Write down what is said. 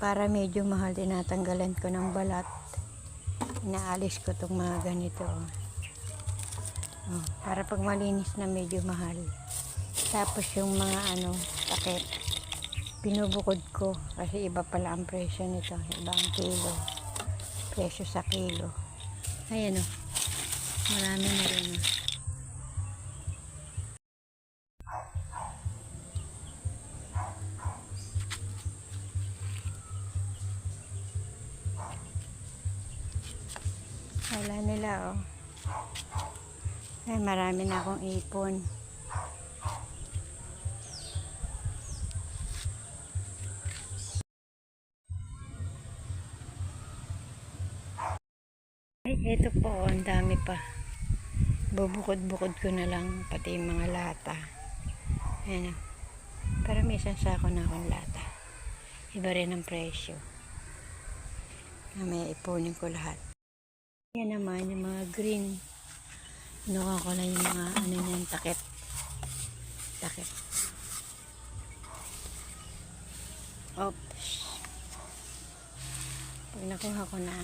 Para medyo mahal, tinatanggalan ko ng balat. Inaalis ko itong mga ganito. Para pag malinis na medyo mahal. Tapos yung mga takip, binubukod ko kasi iba pala ang presyo nito. Ibang kilo. Presyo sa kilo. Ayan o. Marami na rin o. Wala nila oh. Ay, marami na akong ipon. Ay, ito po, ang dami pa. Bubukod-bukod ko na lang pati yung mga lata. Ayan. Para may isang sako na akong lata. Iba rin ang presyo. May ipunin ko lahat. Yan naman, yung mga green. Nakuha ko lang yung mga niyan, takip. Takip. Oops. Pag nakuha ko na,